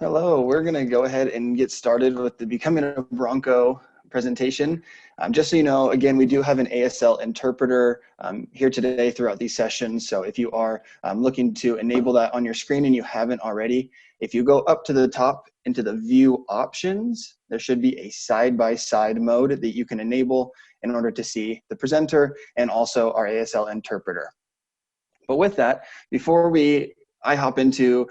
Hello, we're going to go ahead and get started with the Becoming a Bronco presentation. Just so you know, again, we do have an ASL interpreter here today throughout these sessions. So if you are looking to enable that on your screen and you haven't already, if you go up to the top into the view options, there should be a side-by-side mode that you can enable in order to see the presenter and also our ASL interpreter. But with that, before I hop into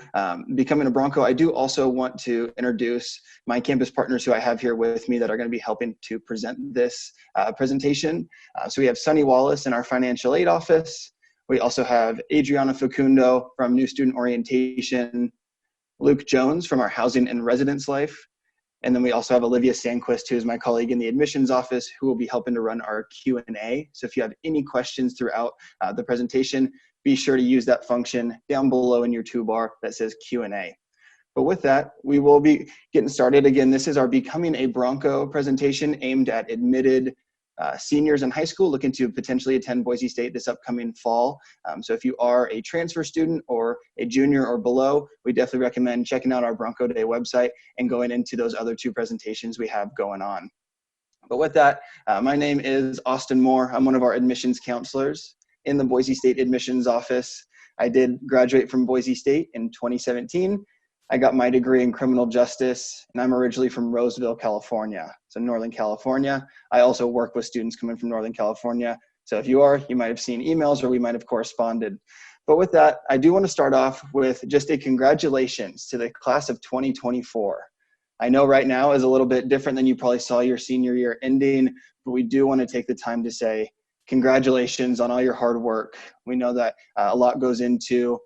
Becoming a Bronco, I do also want to introduce my campus partners who I have here with me that are going to be helping to present this presentation. So we have Sunny Wallace in our financial aid office. We also have Adriana Facundo from New Student Orientation, Luke Jones from our Housing and Residence Life, and then we also have Olivia Sandquist, who is my colleague in the admissions office, who will be helping to run our Q&A. So if you have any questions throughout the presentation, be sure to use that function down below in your toolbar that says Q&A. But with that, we will be getting started. Again, this is our Becoming a Bronco presentation aimed at admitted seniors in high school looking to potentially attend Boise State this upcoming fall. So if you are a transfer student or a junior or below, we definitely recommend checking out our Bronco Day website and going into those other two presentations we have going on. But with that, my name is Austin Moore. I'm one of our admissions counselors in the Boise State admissions office. I did graduate from Boise State in 2017. I got my degree in criminal justice, and I'm originally from Roseville, California, so Northern California. I also work with students coming from Northern California. So if you might have seen emails or we might have corresponded. But with that, I do want to start off with just a congratulations to the class of 2024. I know right now is a little bit different than you probably saw your senior year ending, but we do want to take the time to say congratulations on all your hard work. We know that a lot goes into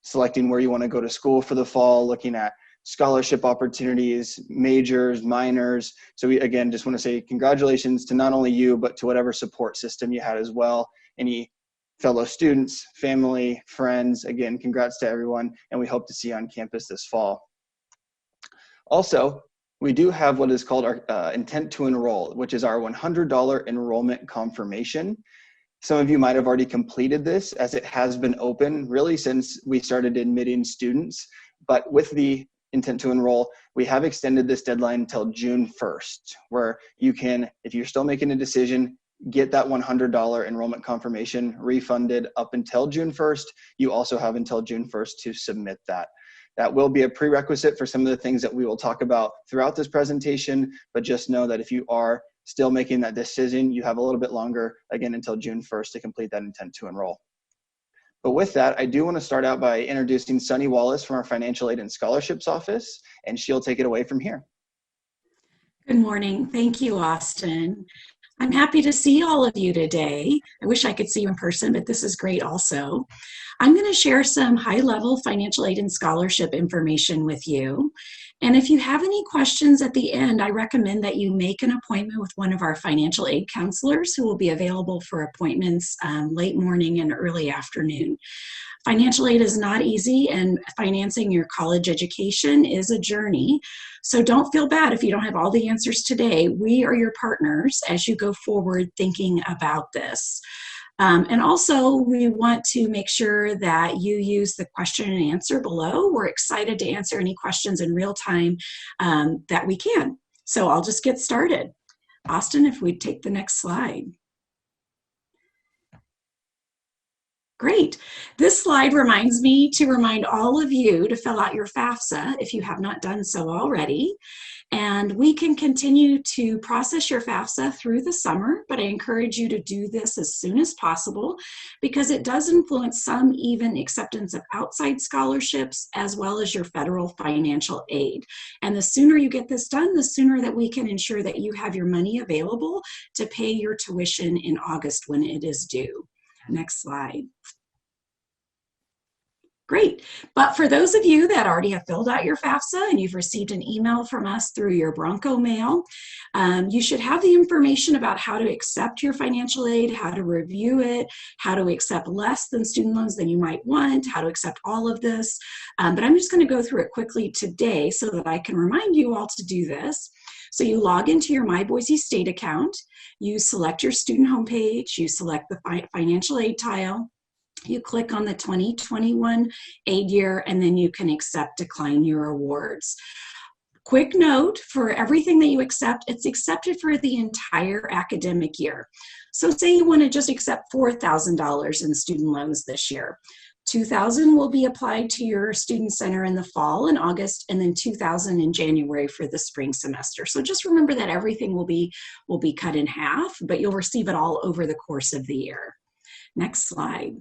selecting where you want to go to school for the fall, looking at scholarship opportunities, majors, minors. So we, again, just want to say congratulations to not only you, but to whatever support system you had as well. Any fellow students, family, friends, again, congrats to everyone, and we hope to see you on campus this fall. Also, we do have what is called our intent to enroll, which is our $100 enrollment confirmation. Some of you might have already completed this, as it has been open really since we started admitting students. But with the intent to enroll, we have extended this deadline until June 1st, where you can, if you're still making a decision, get that $100 enrollment confirmation refunded up until June 1st. You also have until June 1st to submit that. That will be a prerequisite for some of the things that we will talk about throughout this presentation, but just know that if you are still making that decision, you have a little bit longer, again, until June 1st to complete that intent to enroll. But with that, I do want to start out by introducing Sunny Wallace from our Financial Aid and Scholarships Office, and she'll take it away from here. Good morning. Thank you, Austin. I'm happy to see all of you today. I wish I could see you in person, but this is great also. I'm going to share some high-level financial aid and scholarship information with you. And if you have any questions at the end, I recommend that you make an appointment with one of our financial aid counselors who will be available for appointments late morning and early afternoon. Financial aid is not easy, and financing your college education is a journey. So don't feel bad if you don't have all the answers today. We are your partners as you go forward thinking about this. And also, we want to make sure that you use the question and answer below. We're excited to answer any questions in real time that we can. So I'll just get started. Austin, if we'd take the next slide. Great. This slide reminds me to remind all of you to fill out your FAFSA if you have not done so already. And we can continue to process your FAFSA through the summer, but I encourage you to do this as soon as possible because it does influence some even acceptance of outside scholarships as well as your federal financial aid. And the sooner you get this done, the sooner that we can ensure that you have your money available to pay your tuition in August when it is due. Next slide. Great. But for those of you that already have filled out your FAFSA and you've received an email from us through your Bronco mail, you should have the information about how to accept your financial aid, how to review it, how to accept less than student loans than you might want, how to accept all of this. But I'm just going to go through it quickly today so that I can remind you all to do this. So you log into your My Boise State account, you select your student homepage, you select the financial aid tile, You click on the 2021 aid year, and then you can accept, decline your awards. Quick note, for everything that you accept, it's accepted for the entire academic year. So say you want to just accept $4,000 in student loans this year. $2,000 will be applied to your student center in the fall in August, and then $2,000 in January for the spring semester. So just remember that everything will be cut in half, but you'll receive it all over the course of the year. Next slide.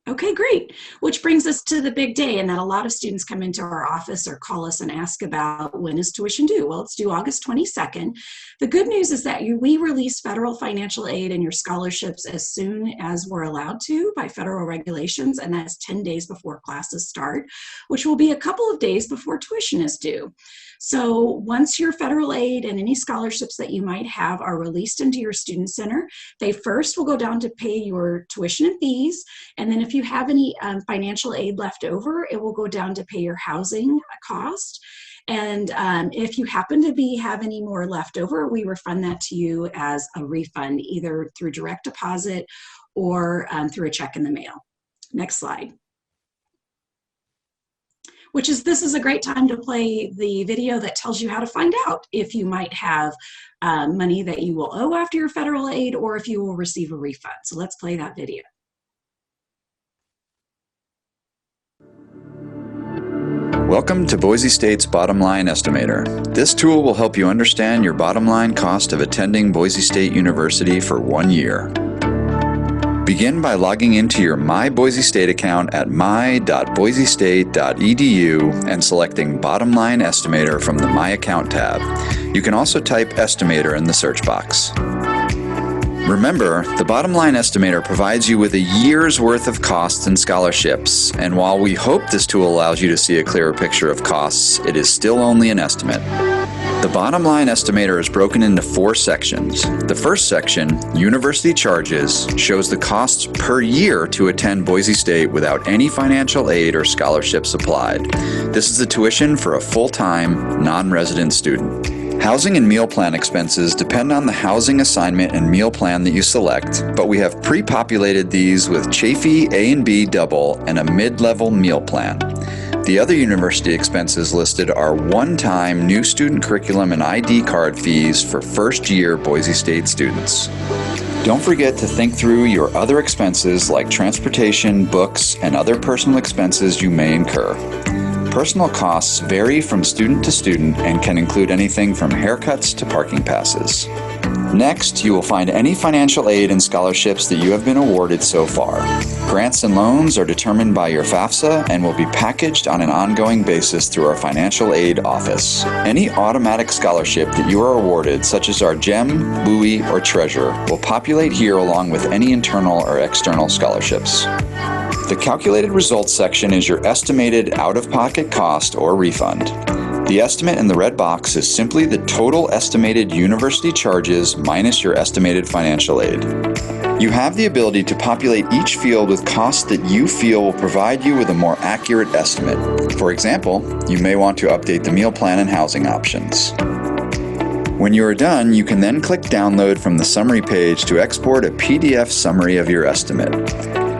Okay, great. Which brings us to the big day, and that a lot of students come into our office or call us and ask about, when is tuition due? Well, it's due August 22nd. The good news is that we release federal financial aid and your scholarships as soon as we're allowed to by federal regulations, and that's 10 days before classes start, which will be a couple of days before tuition is due. So once your federal aid and any scholarships that you might have are released into your student center, they first will go down to pay your tuition and fees, and then if you have any financial aid left over, it will go down to pay your housing cost. And if you happen to have any more left over, we refund that to you as a refund, either through direct deposit or through a check in the mail. Next slide. This is a great time to play the video that tells you how to find out if you might have money that you will owe after your federal aid, or if you will receive a refund. So let's play that video. Welcome to Boise State's Bottom Line Estimator. This tool will help you understand your bottom line cost of attending Boise State University for 1 year. Begin by logging into your My Boise State account at my.boisestate.edu and selecting Bottom Line Estimator from the My Account tab. You can also type Estimator in the search box. Remember, the Bottom Line Estimator provides you with a year's worth of costs and scholarships, and while we hope this tool allows you to see a clearer picture of costs, it is still only an estimate. The Bottom Line Estimator is broken into 4 sections. The first section, University Charges, shows the costs per year to attend Boise State without any financial aid or scholarships applied. This is the tuition for a full-time, non-resident student. Housing and meal plan expenses depend on the housing assignment and meal plan that you select, but we have pre-populated these with Chafee A and B double and a mid-level meal plan. The other university expenses listed are one-time new student curriculum and ID card fees for first-year Boise State students. Don't forget to think through your other expenses like transportation, books, and other personal expenses you may incur. Personal costs vary from student to student and can include anything from haircuts to parking passes. Next, you will find any financial aid and scholarships that you have been awarded so far. Grants and loans are determined by your FAFSA and will be packaged on an ongoing basis through our financial aid office. Any automatic scholarship that you are awarded, such as our GEM, Bowie, or Treasure, will populate here along with any internal or external scholarships. The calculated results section is your estimated out-of-pocket cost or refund. The estimate in the red box is simply the total estimated university charges minus your estimated financial aid. You have the ability to populate each field with costs that you feel will provide you with a more accurate estimate. For example, you may want to update the meal plan and housing options. When you are done, you can then click Download from the summary page to export a PDF summary of your estimate.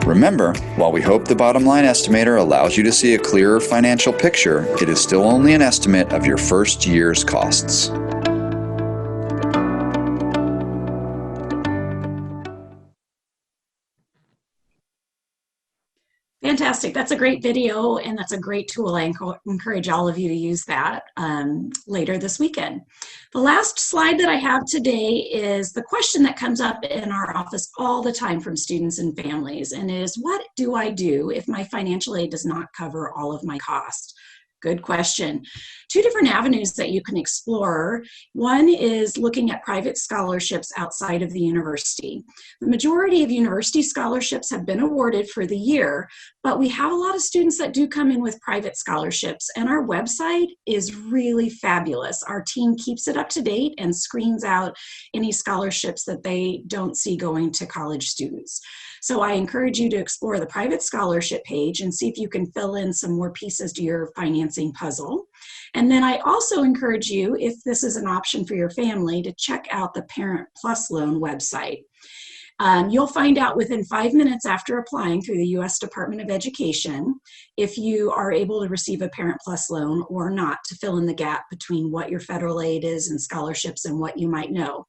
Remember, while we hope the Bottom Line Estimator allows you to see a clearer financial picture, it is still only an estimate of your first year's costs. Fantastic. That's a great video, and that's a great tool. I encourage all of you to use that later this weekend. The last slide that I have today is the question that comes up in our office all the time from students and families, and it is, what do I do if my financial aid does not cover all of my costs? Good question. 2 different avenues that you can explore. One is looking at private scholarships outside of the university. The majority of university scholarships have been awarded for the year, but we have a lot of students that do come in with private scholarships, and our website is really fabulous. Our team keeps it up to date and screens out any scholarships that they don't see going to college students. So I encourage you to explore the private scholarship page and see if you can fill in some more pieces to your financing puzzle. And then I also encourage you, if this is an option for your family, to check out the Parent Plus Loan website. You'll find out within 5 minutes after applying through the U.S. Department of Education if you are able to receive a Parent Plus loan or not, to fill in the gap between what your federal aid is and scholarships and what you might know.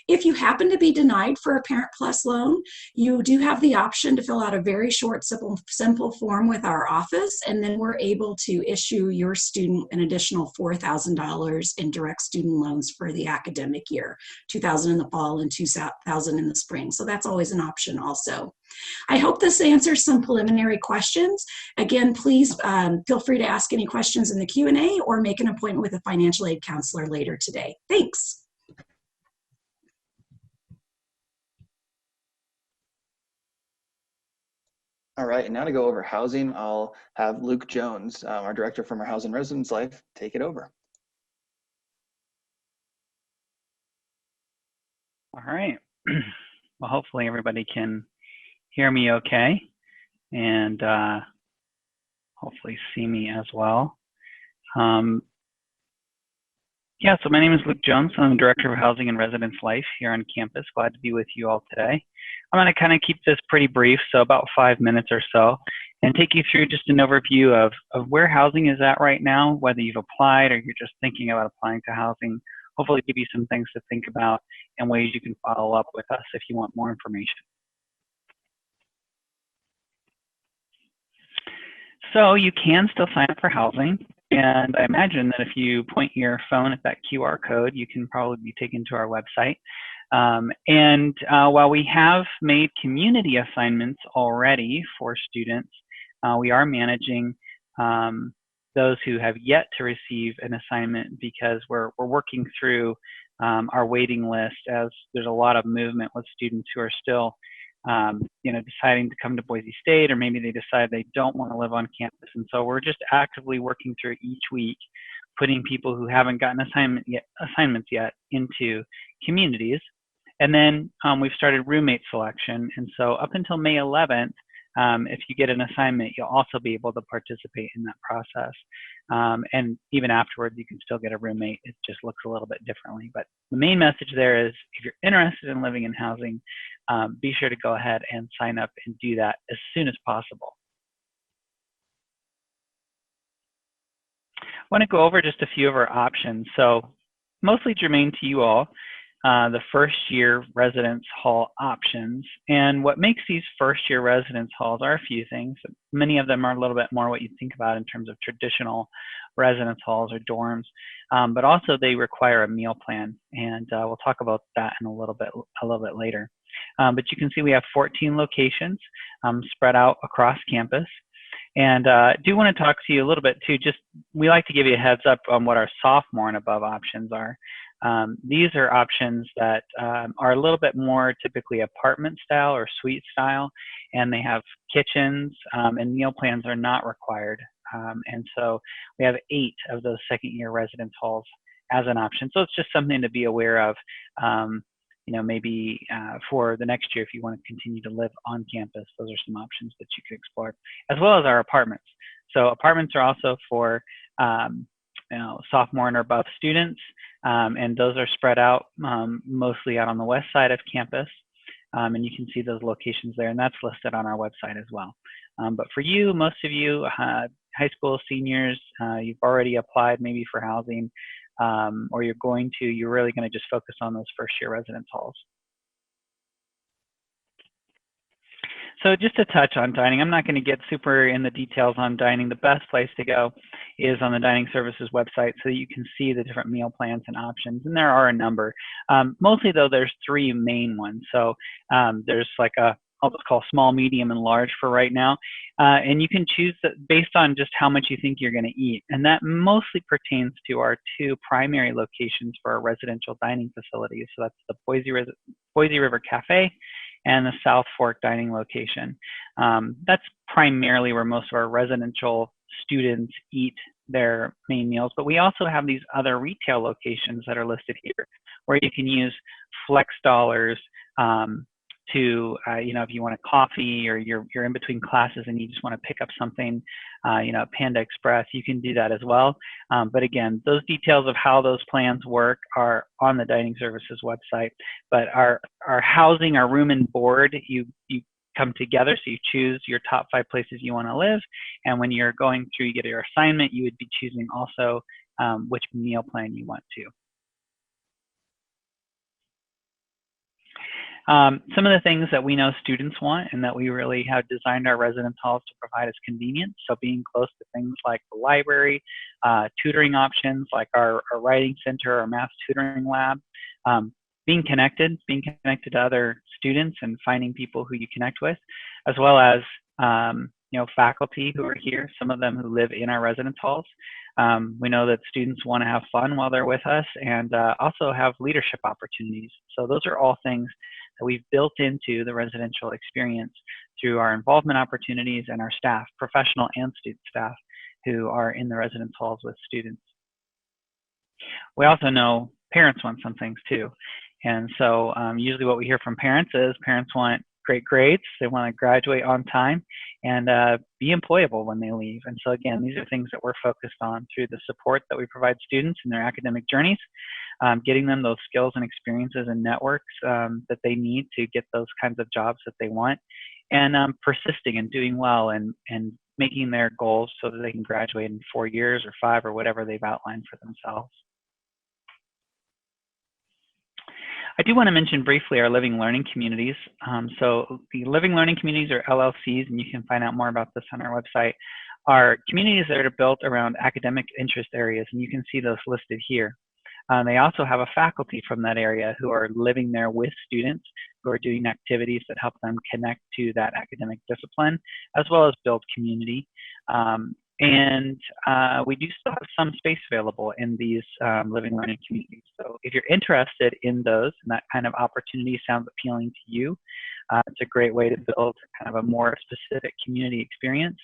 If you happen to be denied for a Parent Plus loan, you do have the option to fill out a very short, simple form with our office, and then we're able to issue your student an additional $4,000 in direct student loans for the academic year, 2000 in the fall and 2000 in the spring. So that's always an option also. I hope this answers some preliminary questions. Again, please feel free to ask any questions in the Q&A or make an appointment with a financial aid counselor later today. Thanks. All right, and now to go over housing, I'll have Luke Jones, our director from our Housing Residence Life, take it over. All right. Well, hopefully everybody can hear me okay, and hopefully see me as well. Yeah, so my name is Luke Jones. I'm the Director of Housing and Residence Life here on campus. Glad to be with you all today. I'm going to kind of keep this pretty brief, so about 5 minutes or so, and take you through just an overview of where housing is at right now, whether you've applied or you're just thinking about applying to housing. Hopefully give you some things to think about and ways you can follow up with us if you want more information. So you can still sign up for housing, and I imagine that if you point your phone at that QR code, you can probably be taken to our website. While we have made community assignments already for students, we are managing those who have yet to receive an assignment because we're working through our waiting list, as there's a lot of movement with students who are still deciding to come to Boise State, or maybe they decide they don't want to live on campus. And so we're just actively working through each week, putting people who haven't gotten assignments yet into communities. And then we've started roommate selection. And so up until May 11th, if you get an assignment, you'll also be able to participate in that process. And even afterwards, you can still get a roommate. It just looks a little bit differently. But the main message there is, if you're interested in living in housing, be sure to go ahead and sign up and do that as soon as possible. I want to go over just a few of our options. So mostly germane to you all, the first year residence hall options. And what makes these first year residence halls are a few things. Many of them are a little bit more what you think about in terms of traditional residence halls or dorms, but also they require a meal plan. And we'll talk about that in a little bit later. But you can see we have 14 locations spread out across campus. And I do want to talk to you a little bit too, we like to give you a heads up on what our sophomore and above options are. These are options that are a little bit more typically apartment style or suite style, and they have kitchens, and meal plans are not required. And so we have 8 of those second year residence halls as an option. So it's just something to be aware of, maybe for the next year if you want to continue to live on campus. Those are some options that you could explore, as well as our apartments. So apartments are also for sophomore and above students, and those are spread out mostly out on the west side of campus, and you can see those locations there, and that's listed on our website as well. But for you, most of you high school seniors, you've already applied maybe for housing, or you're really going to just focus on those first year residence halls. So just to touch on dining, I'm not going to get super in the details on dining. The best place to go is on the Dining Services website so that you can see the different meal plans and options, and there are a number. Mostly though, there's 3 main ones. So there's like I'll just call small, medium, and large for right now. And you can choose that based on just how much you think you're going to eat. And that mostly pertains to our 2 primary locations for our residential dining facilities. So that's the Boise River Cafe and the South Fork dining location. That's primarily where most of our residential students eat their main meals, but we also have these other retail locations that are listed here where you can use flex dollars to, you know, if you want a coffee or you're in between classes and you just want to pick up something, you know, at Panda Express, you can do that as well. But again, those details of how those plans work are on the dining services website. But our housing, our room and board, you come together, so you choose your top 5 places you want to live, and when you're going through, you get your assignment, you would be choosing also which meal plan you want to. Some of the things that we know students want and that we really have designed our residence halls to provide is convenience. So being close to things like the library, tutoring options like our writing center, our math tutoring lab, being connected to other students and finding people who you connect with, as well as you know, faculty who are here, some of them who live in our residence halls. We know that students want to have fun while they're with us and also have leadership opportunities. So those are all things that we've built into the residential experience through our involvement opportunities and our staff, professional and student staff, who are in the residence halls with students. We also know parents want some things too. And so usually what we hear from parents is parents want great grades, they want to graduate on time, and be employable when they leave. And so again, these are things that we're focused on through the support that we provide students in their academic journeys, getting them those skills and experiences and networks that they need to get those kinds of jobs that they want, and persisting and doing well and making their goals so that they can graduate in 4 years or 5 or whatever they've outlined for themselves. I do want to mention briefly our living learning communities. So the living learning communities are LLCs, and you can find out more about this on our website, are communities that are built around academic interest areas, and you can see those listed here. They also have a faculty from that area who are living there with students who are doing activities that help them connect to that academic discipline, as well as build community. And we do still have some space available in these living learning communities. So if you're interested in those and that kind of opportunity sounds appealing to you, it's a great way to build kind of a more specific community experience.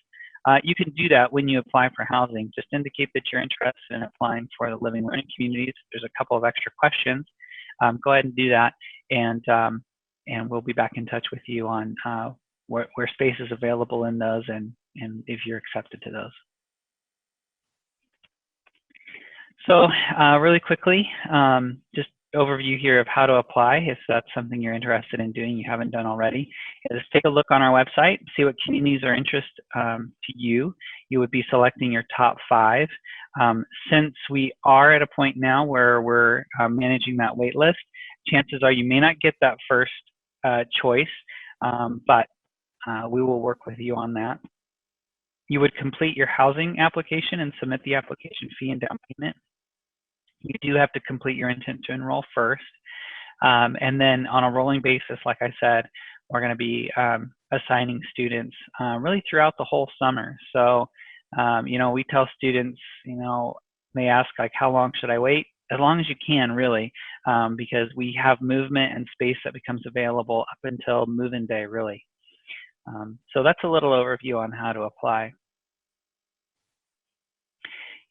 You can do that when you apply for housing. Just indicate that you're interested in applying for the living learning communities. There's a couple of extra questions. Go ahead and do that, and we'll be back in touch with you on where space is available in those and if you're accepted to those. So really quickly, just overview here of how to apply if that's something you're interested in doing, you haven't done already. Just take a look on our website, see what communities are interest to you. You would be selecting your top 5. Since we are at a point now where we're managing that wait list, chances are you may not get that first choice, but we will work with you on that. You would complete your housing application and submit the application fee and down payment. You do have to complete your intent to enroll first. And then on a rolling basis, like I said, we're going to be assigning students really throughout the whole summer. So, you know, we tell students, you know, they ask like, how long should I wait? As long as you can, really, because we have movement and space that becomes available up until move-in day, really. So that's a little overview on how to apply.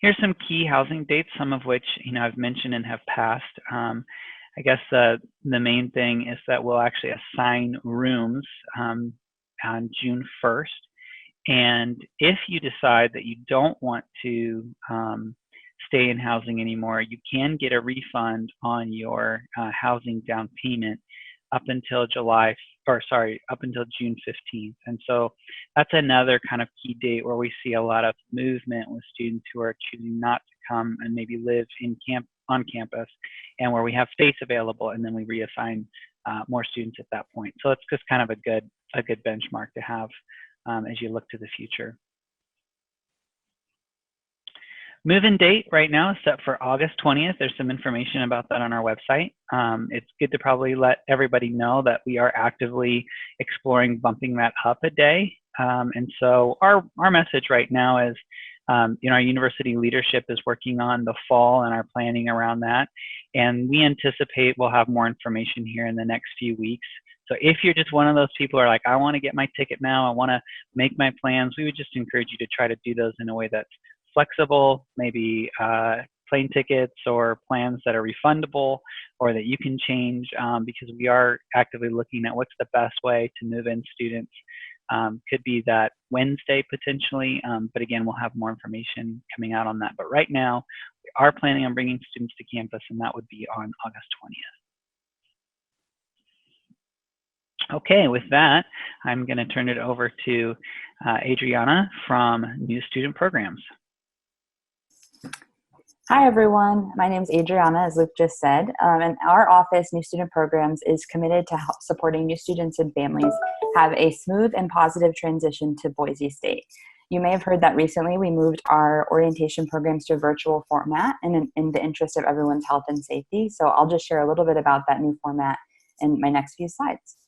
Here's some key housing dates, some of which, you know, I've mentioned and have passed. I guess the main thing is that we'll actually assign rooms on June 1st. And if you decide that you don't want to stay in housing anymore, you can get a refund on your housing down payment up until up until June 15th. And so that's another kind of key date where we see a lot of movement with students who are choosing not to come and maybe live on campus, and where we have space available, and then we reassign more students at that point. So it's just kind of a good benchmark to have as you look to the future. Move-in date right now is set for August 20th. There's some information about that on our website. It's good to probably let everybody know that we are actively exploring bumping that up a day. And so our message right now is, you know, our university leadership is working on the fall and our planning around that. And we anticipate we'll have more information here in the next few weeks. So if you're just one of those people who are like, I want to get my ticket now, I want to make my plans, we would just encourage you to try to do those in a way that's flexible, maybe plane tickets or plans that are refundable or that you can change, because we are actively looking at what's the best way to move in students. Could be that Wednesday potentially, but again, we'll have more information coming out on that. But right now, we are planning on bringing students to campus, and that would be on August 20th. Okay, with that, I'm going to turn it over to Adriana from New Student Programs. Hi, everyone. My name is Adriana, as Luke just said, and our office, New Student Programs, is committed to supporting new students and families have a smooth and positive transition to Boise State. You may have heard that recently we moved our orientation programs to a virtual format in the interest of everyone's health and safety. So I'll just share a little bit about that new format in my next few slides.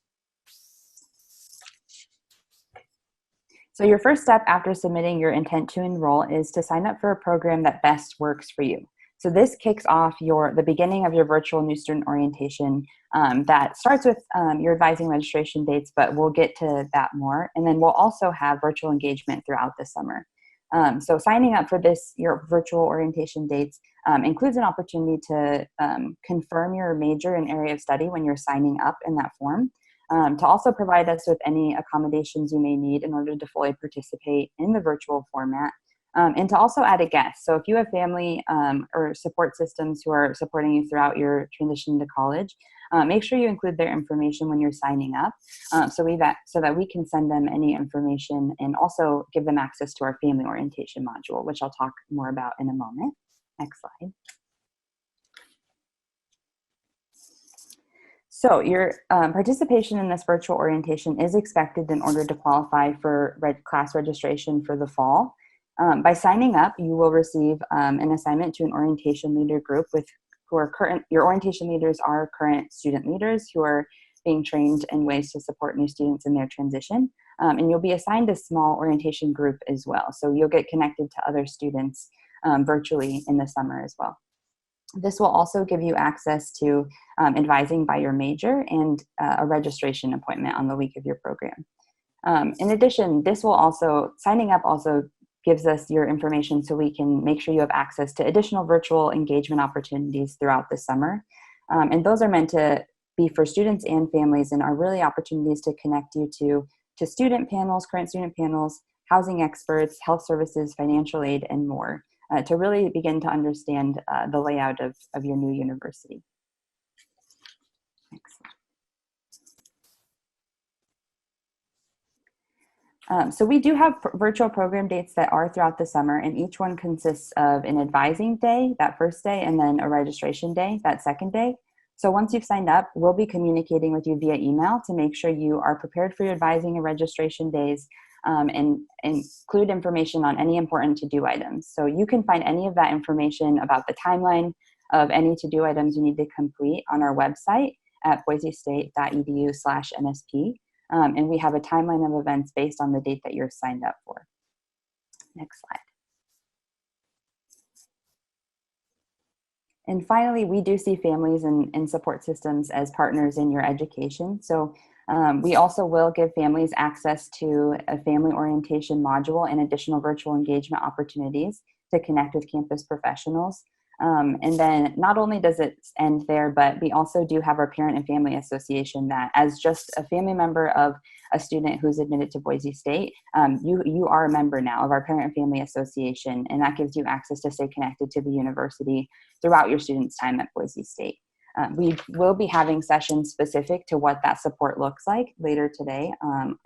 So your first step after submitting your intent to enroll is to sign up for a program that best works for you. So this kicks off the beginning of your virtual new student orientation that starts with your advising registration dates, but we'll get to that more. And then we'll also have virtual engagement throughout the summer. So signing up for your virtual orientation dates includes an opportunity to confirm your major and area of study when you're signing up in that form. To also provide us with any accommodations you may need in order to fully participate in the virtual format, and to also add a guest. So if you have family or support systems who are supporting you throughout your transition to college, make sure you include their information when you're signing up so that we can send them any information and also give them access to our family orientation module, which I'll talk more about in a moment. Next slide. So your participation in this virtual orientation is expected in order to qualify for class registration for the fall. By signing up, you will receive an assignment to an orientation leader group your orientation leaders are current student leaders who are being trained in ways to support new students in their transition. And you'll be assigned a small orientation group as well. So you'll get connected to other students virtually in the summer as well. This will also give you access to advising by your major and a registration appointment on the week of your program. In addition, signing up also gives us your information so we can make sure you have access to additional virtual engagement opportunities throughout the summer. And those are meant to be for students and families and are really opportunities to connect you to student panels, current student panels, housing experts, health services, financial aid, and more. To really begin to understand the layout of your new university. Next slide. So we do have virtual program dates that are throughout the summer, and each one consists of an advising day, that first day, and then a registration day, that second day. So once you've signed up, we'll be communicating with you via email to make sure you are prepared for your advising and registration days, and include information on any important to-do items. So you can find any of that information about the timeline of any to-do items you need to complete on our website at boisestate.edu/NSP. And we have a timeline of events based on the date that you're signed up for. Next slide. And finally, we do see families and support systems as partners in your education. So we also will give families access to a family orientation module and additional virtual engagement opportunities to connect with campus professionals. And then not only does it end there, but we also do have our Parent and Family Association that, as just a family member of a student who's admitted to Boise State, you are a member now of our Parent and Family Association, and that gives you access to stay connected to the university throughout your student's time at Boise State. We will be having sessions specific to what that support looks like later today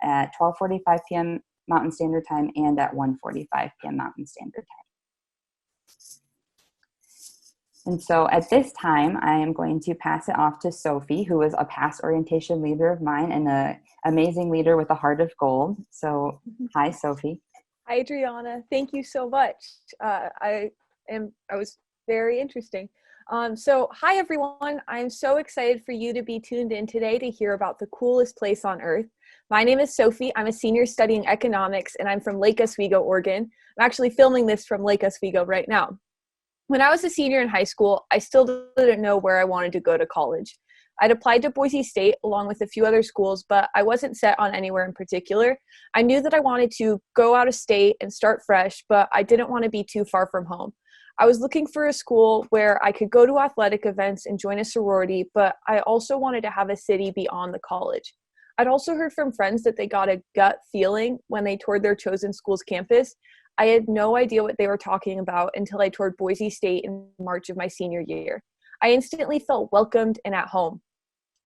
at 12:45 p.m. Mountain Standard Time and at 1:45 p.m. Mountain Standard Time. And so at this time, I am going to pass it off to Sophie, who is a past orientation leader of mine and an amazing leader with a heart of gold. So hi, Sophie. Hi, Adriana. Thank you so much. I was very interesting. So hi, everyone. I'm so excited for you to be tuned in today to hear about the coolest place on earth. My name is Sophie. I'm a senior studying economics, and I'm from Lake Oswego, Oregon. I'm actually filming this from Lake Oswego right now. When I was a senior in high school, I still didn't know where I wanted to go to college. I'd applied to Boise State along with a few other schools, but I wasn't set on anywhere in particular. I knew that I wanted to go out of state and start fresh, but I didn't want to be too far from home. I was looking for a school where I could go to athletic events and join a sorority, but I also wanted to have a city beyond the college. I'd also heard from friends that they got a gut feeling when they toured their chosen school's campus. I had no idea what they were talking about until I toured Boise State in March of my senior year. I instantly felt welcomed and at home.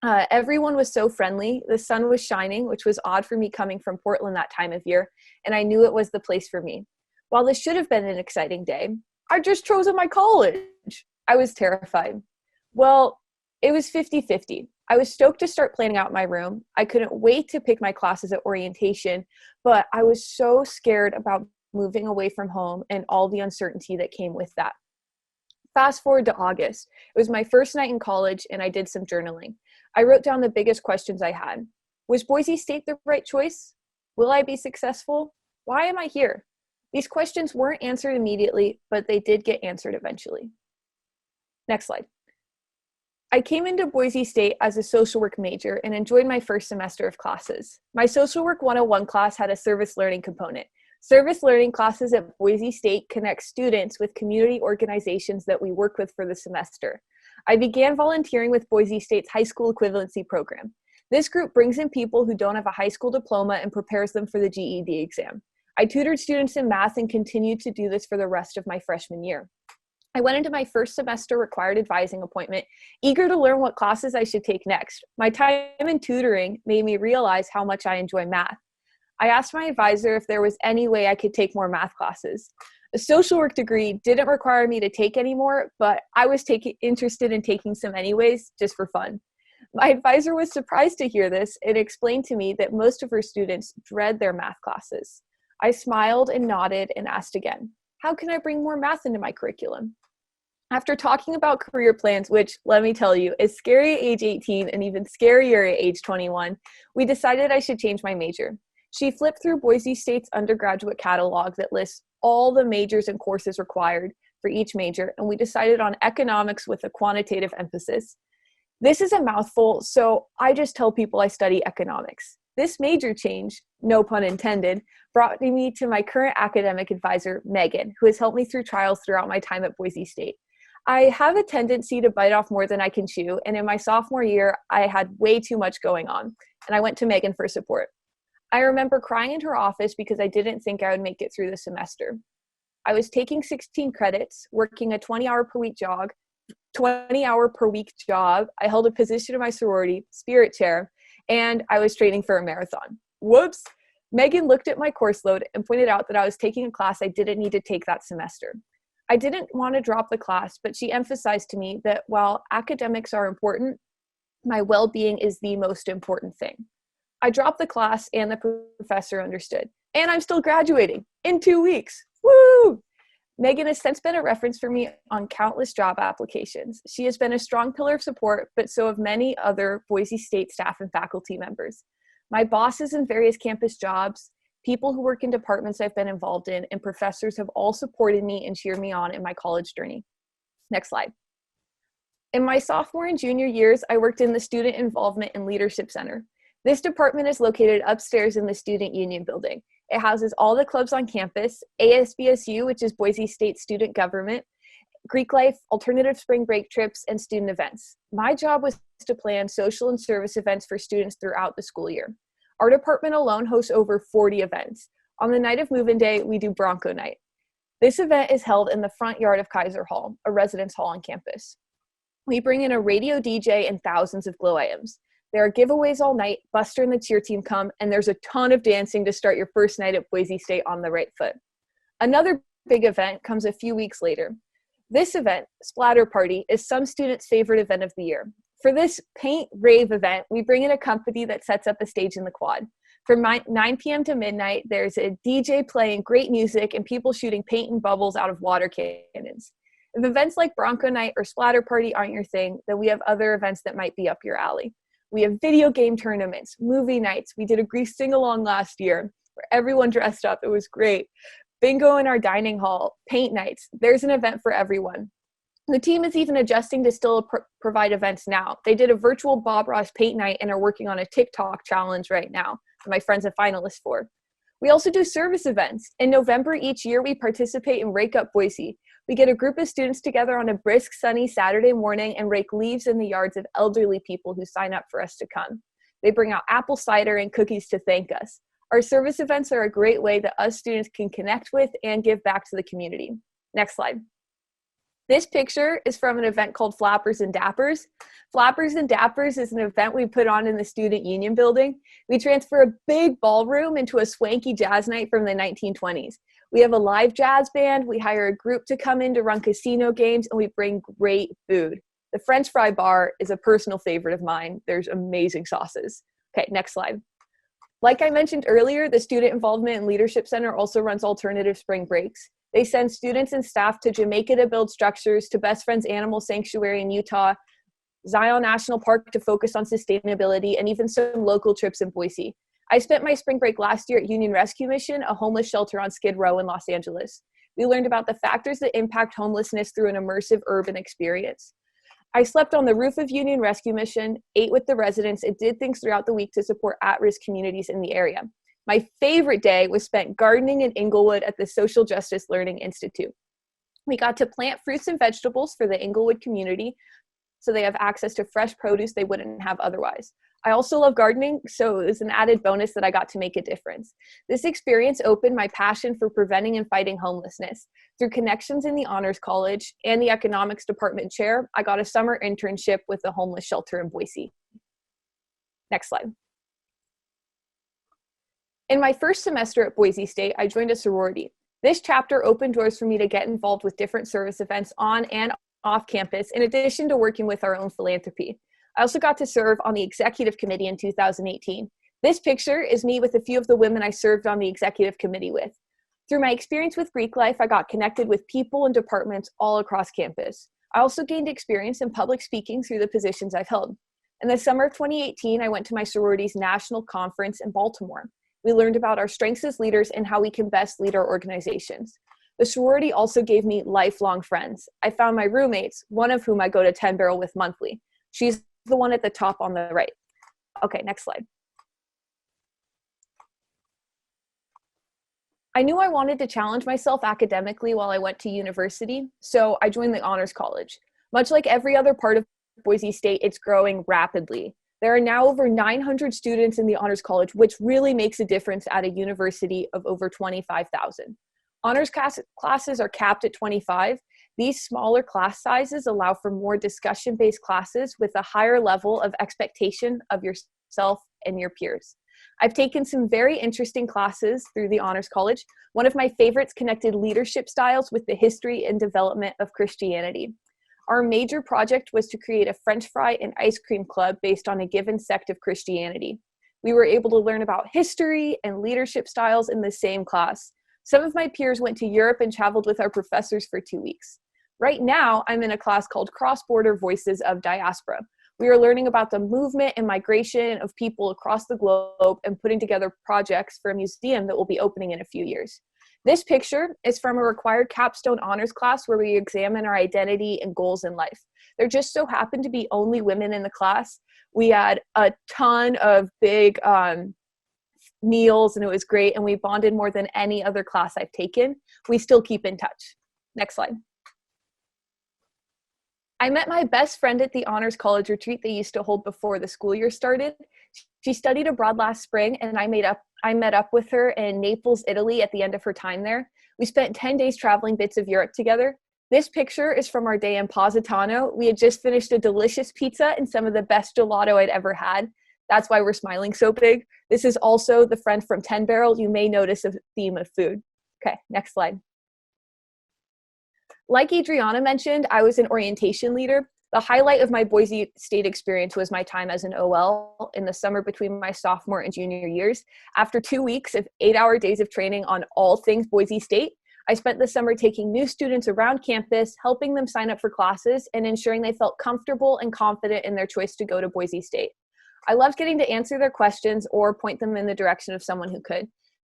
Everyone was so friendly. The sun was shining, which was odd for me coming from Portland that time of year, and I knew it was the place for me. While this should have been an exciting day, I just chosen my college. I was terrified. Well, it was 50-50. I was stoked to start planning out my room. I couldn't wait to pick my classes at orientation, but I was so scared about moving away from home and all the uncertainty that came with that. Fast forward to August. It was my first night in college, and I did some journaling. I wrote down the biggest questions I had. Was Boise State the right choice? Will I be successful? Why am I here? These questions weren't answered immediately, but they did get answered eventually. Next slide. I came into Boise State as a social work major and enjoyed my first semester of classes. My social work 101 class had a service learning component. Service learning classes at Boise State connect students with community organizations that we work with for the semester. I began volunteering with Boise State's high school equivalency program. This group brings in people who don't have a high school diploma and prepares them for the GED exam. I tutored students in math and continued to do this for the rest of my freshman year. I went into my first semester required advising appointment, eager to learn what classes I should take next. My time in tutoring made me realize how much I enjoy math. I asked my advisor if there was any way I could take more math classes. A social work degree didn't require me to take any more, but I was interested in taking some anyways, just for fun. My advisor was surprised to hear this and explained to me that most of her students dread their math classes. I smiled and nodded and asked again, how can I bring more math into my curriculum? After talking about career plans, which, let me tell you, is scary at age 18 and even scarier at age 21, we decided I should change my major. She flipped through Boise State's undergraduate catalog that lists all the majors and courses required for each major, and we decided on economics with a quantitative emphasis. This is a mouthful, so I just tell people I study economics. This major change, no pun intended, brought me to my current academic advisor, Megan, who has helped me through trials throughout my time at Boise State. I have a tendency to bite off more than I can chew, and in my sophomore year, I had way too much going on, and I went to Megan for support. I remember crying in her office because I didn't think I would make it through the semester. I was taking 16 credits, working a 20-hour per week job. I held a position in my sorority, spirit chair, and I was training for a marathon. Whoops! Megan looked at my course load and pointed out that I was taking a class I didn't need to take that semester. I didn't want to drop the class, but she emphasized to me that while academics are important, my well-being is the most important thing. I dropped the class and the professor understood. And I'm still graduating in 2 weeks. Woo! Megan has since been a reference for me on countless job applications. She has been a strong pillar of support, but so have many other Boise State staff and faculty members. My bosses in various campus jobs, people who work in departments I've been involved in, and professors have all supported me and cheered me on in my college journey. Next slide. In my sophomore and junior years, I worked in the Student Involvement and Leadership Center. This department is located upstairs in the Student Union building. It houses all the clubs on campus, ASBSU, which is Boise State Student Government, Greek Life, alternative spring break trips, and student events. My job was to plan social and service events for students throughout the school year. Our department alone hosts over 40 events. On the night of move-in day, we do Bronco night. This event is held in the front yard of Kaiser Hall, a residence hall on campus. We bring in a radio DJ and thousands of glow items. There are giveaways all night, Buster and the cheer team come, and there's a ton of dancing to start your first night at Boise State on the right foot. Another big event comes a few weeks later. This event, Splatter Party, is some students' favorite event of the year. For this paint rave event, we bring in a company that sets up a stage in the quad. From 9 p.m. to midnight, there's a DJ playing great music and people shooting paint and bubbles out of water cannons. If events like Bronco Night or Splatter Party aren't your thing, then we have other events that might be up your alley. We have video game tournaments, movie nights. We did a Grease sing-along last year where everyone dressed up. It was great. Bingo in our dining hall, paint nights. There's an event for everyone. The team is even adjusting to still provide events now. They did a virtual Bob Ross paint night and are working on a TikTok challenge right now that my friend's a finalist for. We also do service events. In November each year, we participate in Rake Up Boise. We get a group of students together on a brisk, sunny Saturday morning and rake leaves in the yards of elderly people who sign up for us to come. They bring out apple cider and cookies to thank us. Our service events are a great way that us students can connect with and give back to the community. Next slide. This picture is from an event called Flappers and Dappers. Flappers and Dappers is an event we put on in the Student Union building. We transfer a big ballroom into a swanky jazz night from the 1920s. We have a live jazz band, we hire a group to come in to run casino games, and we bring great food. The French fry bar is a personal favorite of mine. There's amazing sauces. Okay, next slide. Like I mentioned earlier, the Student Involvement and Leadership Center also runs alternative spring breaks. They send students and staff to Jamaica to build structures, to Best Friends Animal Sanctuary in Utah, Zion National Park to focus on sustainability, and even some local trips in Boise. I spent my spring break last year at Union Rescue Mission, a homeless shelter on Skid Row in Los Angeles. We learned about the factors that impact homelessness through an immersive urban experience. I slept on the roof of Union Rescue Mission, ate with the residents, and did things throughout the week to support at-risk communities in the area. My favorite day was spent gardening in Inglewood at the Social Justice Learning Institute. We got to plant fruits and vegetables for the Inglewood community so they have access to fresh produce they wouldn't have otherwise. I also love gardening, so it was an added bonus that I got to make a difference. This experience opened my passion for preventing and fighting homelessness. Through connections in the Honors College and the Economics Department chair, I got a summer internship with a homeless shelter in Boise. Next slide. In my first semester at Boise State, I joined a sorority. This chapter opened doors for me to get involved with different service events on and off campus, in addition to working with our own philanthropy. I also got to serve on the executive committee in 2018. This picture is me with a few of the women I served on the executive committee with. Through my experience with Greek life, I got connected with people and departments all across campus. I also gained experience in public speaking through the positions I've held. In the summer of 2018, I went to my sorority's national conference in Baltimore. We learned about our strengths as leaders and how we can best lead our organizations. The sorority also gave me lifelong friends. I found my roommates, one of whom I go to 10 Barrel with monthly. She's the one at the top on the right. Okay, next slide. I knew I wanted to challenge myself academically while I went to university, so I joined the Honors College. Much like every other part of Boise State, it's growing rapidly. There are now over 900 students in the Honors College, which really makes a difference at a university of over 25,000. Honors classes are capped at 25. These smaller class sizes allow for more discussion-based classes with a higher level of expectation of yourself and your peers. I've taken some very interesting classes through the Honors College. One of my favorites connected leadership styles with the history and development of Christianity. Our major project was to create a French fry and ice cream club based on a given sect of Christianity. We were able to learn about history and leadership styles in the same class. Some of my peers went to Europe and traveled with our professors for 2 weeks. Right now, I'm in a class called Cross-Border Voices of Diaspora. We are learning about the movement and migration of people across the globe and putting together projects for a museum that will be opening in a few years. This picture is from a required capstone honors class where we examine our identity and goals in life. There just so happened to be only women in the class. We had a ton of big meals and it was great, and we bonded more than any other class I've taken. We still keep in touch. Next slide. I met my best friend at the Honors College retreat they used to hold before the school year started. She studied abroad last spring, and I met up with her in Naples, Italy at the end of her time there. We spent 10 days traveling bits of Europe together. This picture is from our day in Positano. We had just finished a delicious pizza and some of the best gelato I'd ever had. That's why we're smiling so big. This is also the friend from 10 Barrel. You may notice a theme of food. Okay, next slide. Like Adriana mentioned, I was an orientation leader. The highlight of my Boise State experience was my time as an OL in the summer between my sophomore and junior years. After 2 weeks of 8-hour days of training on all things Boise State, I spent the summer taking new students around campus, helping them sign up for classes, and ensuring they felt comfortable and confident in their choice to go to Boise State. I loved getting to answer their questions or point them in the direction of someone who could.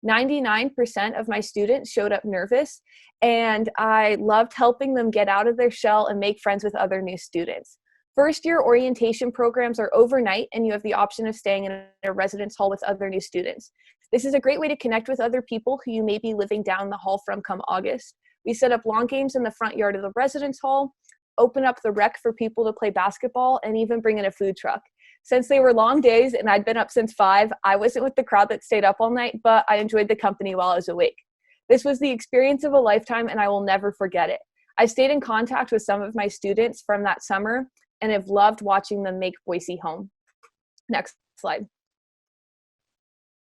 99% of my students showed up nervous, and I loved helping them get out of their shell and make friends with other new students. First-year orientation programs are overnight, and you have the option of staying in a residence hall with other new students. This is a great way to connect with other people who you may be living down the hall from come August. We set up lawn games in the front yard of the residence hall, open up the rec for people to play basketball, and even bring in a food truck. Since they were long days and I'd been up since 5, I wasn't with the crowd that stayed up all night, but I enjoyed the company while I was awake. This was the experience of a lifetime, and I will never forget it. I stayed in contact with some of my students from that summer and have loved watching them make Boise home. Next slide.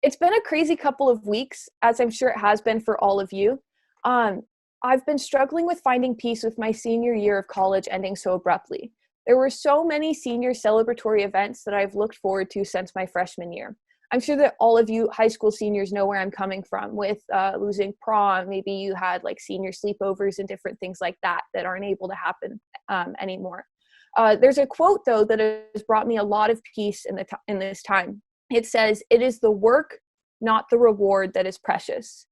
It's been a crazy couple of weeks, as I'm sure it has been for all of you. I've been struggling with finding peace with my senior year of college ending so abruptly. There were so many senior celebratory events that I've looked forward to since my freshman year. I'm sure that all of you high school seniors know where I'm coming from with losing prom. Maybe you had like senior sleepovers and different things like that that aren't able to happen anymore. There's a quote, though, that has brought me a lot of peace in this time. It says, "It is the work, not the reward, that is precious."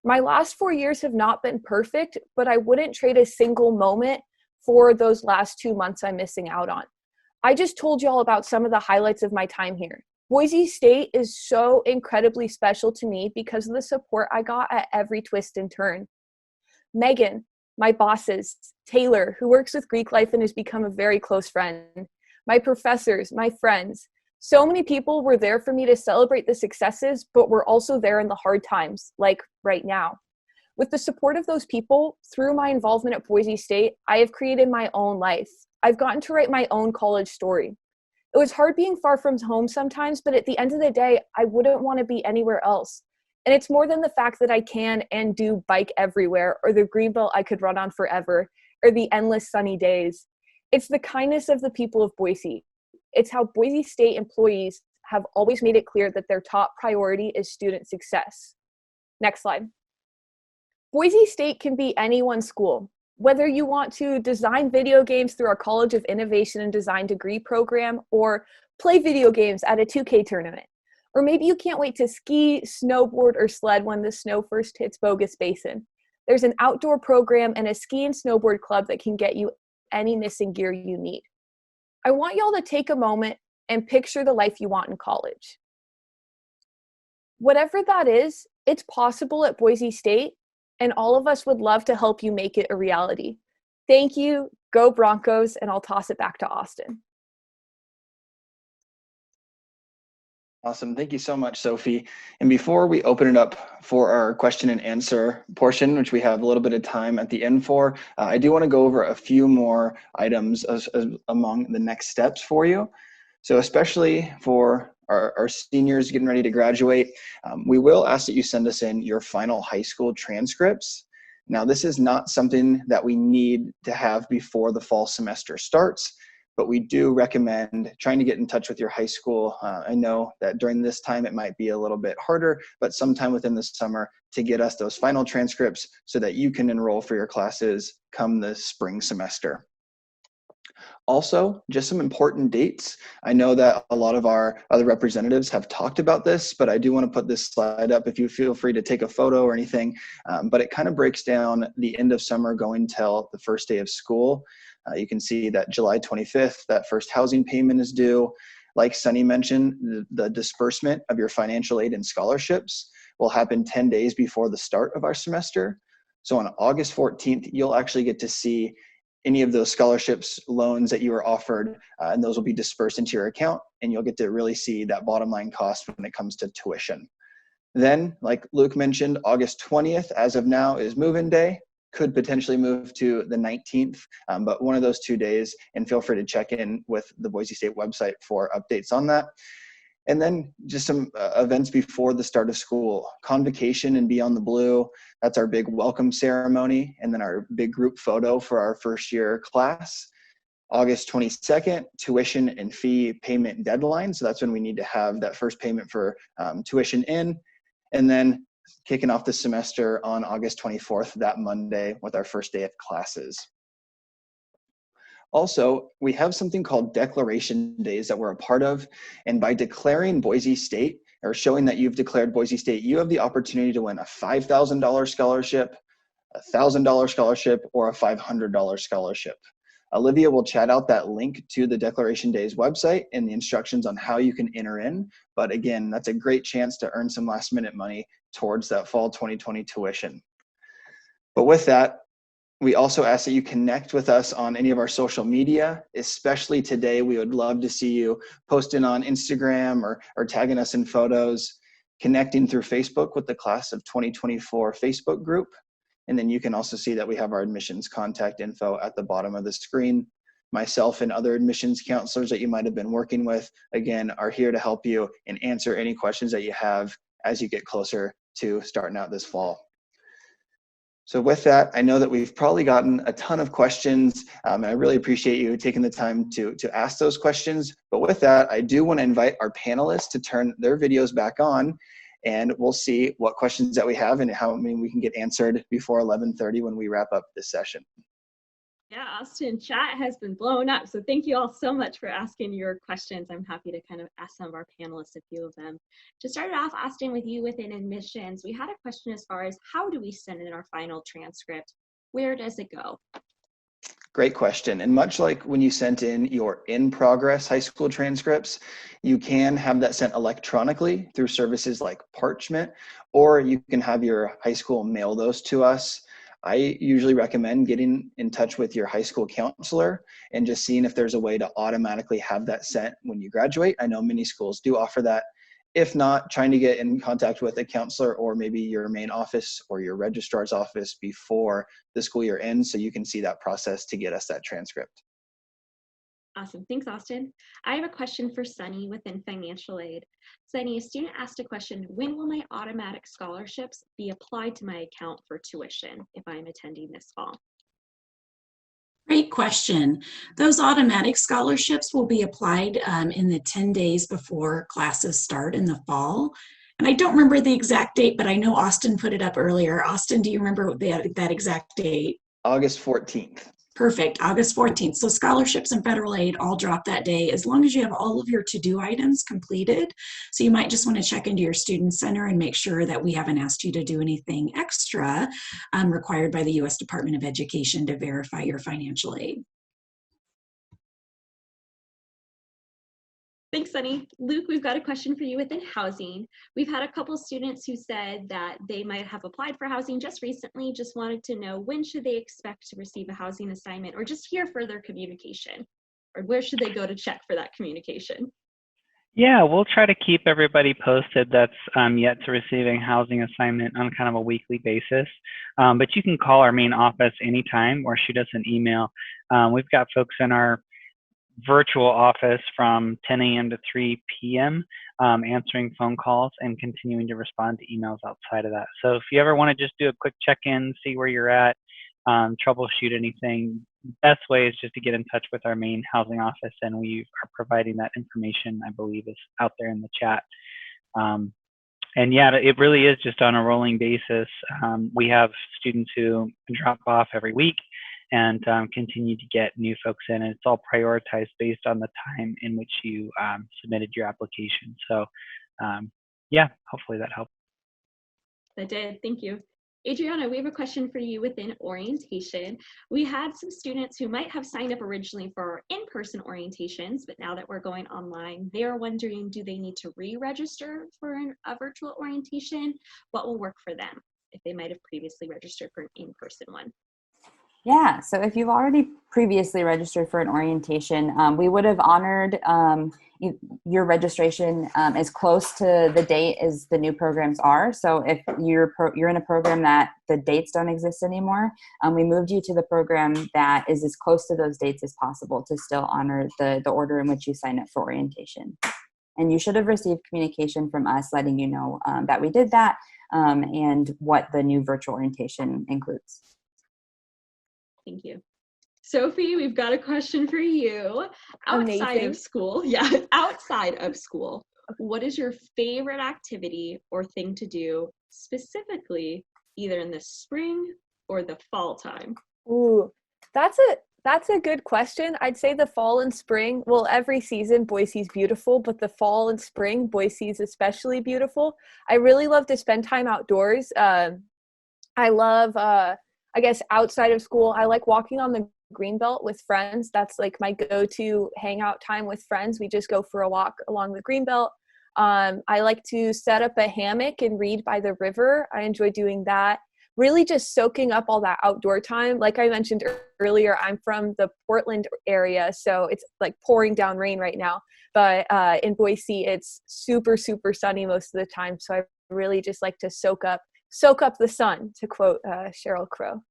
My last 4 years have not been perfect, but I wouldn't trade a single moment for those last 2 months I'm missing out on. I just told you all about some of the highlights of my time here. Boise State is so incredibly special to me because of the support I got at every twist and turn. Megan, my bosses, Taylor, who works with Greek life and has become a very close friend, my professors, my friends. So many people were there for me to celebrate the successes, but were also there in the hard times, like right now. With the support of those people, through my involvement at Boise State, I have created my own life. I've gotten to write my own college story. It was hard being far from home sometimes, but at the end of the day, I wouldn't want to be anywhere else. And it's more than the fact that I can and do bike everywhere, or the greenbelt I could run on forever, or the endless sunny days. It's the kindness of the people of Boise. It's how Boise State employees have always made it clear that their top priority is student success. Next slide. Boise State can be anyone's school. Whether you want to design video games through our College of Innovation and Design degree program, or play video games at a 2K tournament. Or maybe you can't wait to ski, snowboard, or sled when the snow first hits Bogus Basin. There's an outdoor program and a ski and snowboard club that can get you any missing gear you need. I want y'all to take a moment and picture the life you want in college. Whatever that is, it's possible at Boise State, and all of us would love to help you make it a reality. Thank you, go Broncos, and I'll toss it back to Austin. Awesome. Thank you so much, Sophie. And before we open it up for our question and answer portion, which we have a little bit of time at the end for, I do want to go over a few more items among the next steps for you. So especially for our seniors getting ready to graduate, we will ask that you send us in your final high school transcripts. Now, this is not something that we need to have before the fall semester starts, but we do recommend trying to get in touch with your high school. I know that during this time it might be a little bit harder, but sometime within the summer to get us those final transcripts so that you can enroll for your classes come the spring semester. Also, just some important dates. I know that a lot of our other representatives have talked about this, but I do want to put this slide up if you feel free to take a photo or anything. But it kind of breaks down the end of summer going till the first day of school. You can see that July 25th, that first housing payment is due. Like Sunny mentioned, the disbursement of your financial aid and scholarships will happen 10 days before the start of our semester. So on August 14th, you'll actually get to see any of those scholarships, loans that you were offered, and those will be dispersed into your account, and you'll get to really see that bottom line cost when it comes to tuition. Then, like Luke mentioned, August 20th, as of now, is move-in day. Could potentially move to the 19th, but one of those 2 days, and feel free to check in with the Boise State website for updates on that. And then just some events before the start of school. Convocation and Beyond the Blue, that's our big welcome ceremony, and then our big group photo for our first year class. August 22nd, tuition and fee payment deadline. So that's when we need to have that first payment for tuition in. And then kicking off the semester on August 24th, that Monday, with our first day of classes. Also, we have something called declaration days that we're a part of. And by declaring Boise State, or showing that you've declared Boise State, you have the opportunity to win a $5,000 scholarship, a $1,000 scholarship, or a $500 scholarship. Olivia will chat out that link to the Declaration Days website and the instructions on how you can enter in. But again, that's a great chance to earn some last minute money towards that fall 2020 tuition. But with that, We also ask that you connect with us on any of our social media, especially today. We would love to see you posting on Instagram or tagging us in photos, connecting through Facebook with the Class of 2024 Facebook group. And then you can also see that we have our admissions contact info at the bottom of the screen. Myself and other admissions counselors that you might have been working with, again, are here to help you and answer any questions that you have as you get closer to starting out this fall. So with that, I know that we've probably gotten a ton of questions, and I really appreciate you taking the time to ask those questions. But with that, I do want to invite our panelists to turn their videos back on, and we'll see what questions that we have and how many we can get answered before 11:30 when we wrap up this session. Yeah, Austin, chat has been blown up. So thank you all so much for asking your questions. I'm happy to kind of ask some of our panelists a few of them. To start it off, Austin, with you within admissions, we had a question as far as how do we send in our final transcript? Where does it go? Great question. And much like when you sent in your in-progress high school transcripts, you can have that sent electronically through services like Parchment, or you can have your high school mail those to us. I usually recommend getting in touch with your high school counselor and just seeing if there's a way to automatically have that sent when you graduate. I know many schools do offer that. If not, trying to get in contact with a counselor or maybe your main office or your registrar's office before the school year ends so you can see that process to get us that transcript. Awesome. Thanks, Austin. I have a question for Sunny within financial aid. Sunny, a student asked a question, when will my automatic scholarships be applied to my account for tuition if I'm attending this fall? Great question. Those automatic scholarships will be applied in the 10 days before classes start in the fall. And I don't remember the exact date, but I know Austin put it up earlier. Austin, do you remember that exact date? August 14th. Perfect, August 14th. So scholarships and federal aid all drop that day as long as you have all of your to-do items completed. So you might just want to check into your student center and make sure that we haven't asked you to do anything extra required by the U.S. Department of Education to verify your financial aid. Thanks, Sunny. Luke, we've got a question for you within housing. We've had a couple students who said that they might have applied for housing just recently, just wanted to know when should they expect to receive a housing assignment or just hear further communication, or where should they go to check for that communication? Yeah, we'll try to keep everybody posted that's yet to receiving housing assignment on kind of a weekly basis. But you can call our main office anytime or shoot us an email. We've got folks in our virtual office from 10 a.m. to 3 p.m. Answering phone calls and continuing to respond to emails outside of that. So if you ever want to just do a quick check-in, see where you're at, troubleshoot anything, best way is just to get in touch with our main housing office, and we are providing that information, I believe, is out there in the chat. And yeah, it really is just on a rolling basis. We have students who drop off every week and continue to get new folks in, and it's all prioritized based on the time in which you submitted your application. So yeah, hopefully that helped. That did, thank you. Adriana, we have a question for you within orientation. We had some students who might have signed up originally for our in-person orientations, but now that we're going online, they're wondering, do they need to re-register for a virtual orientation? What will work for them if they might have previously registered for an in-person one? Yeah, so if you've already previously registered for an orientation, we would have honored your registration as close to the date as the new programs are. So if you're in a program that the dates don't exist anymore, we moved you to the program that is as close to those dates as possible to still honor the order in which you sign up for orientation. And you should have received communication from us letting you know that we did that and what the new virtual orientation includes. Thank you. Sophie, we've got a question for you. Outside of school, outside of school, what is your favorite activity or thing to do specifically either in the spring or the fall time? Ooh, that's a good question. I'd say the fall and spring. Well, every season Boise's beautiful, but the fall and spring Boise's especially beautiful. I really love to spend time outdoors. I love I guess outside of school, I like walking on the Greenbelt with friends. That's like my go-to hangout time with friends. We just go for a walk along the Greenbelt. I like to set up a hammock and read by the river. I enjoy doing that. really just soaking up all that outdoor time. Like I mentioned earlier, I'm from the Portland area, so it's like pouring down rain right now. But in Boise, it's super, super sunny most of the time. So I really just like to soak up the sun, to quote Sheryl Crow.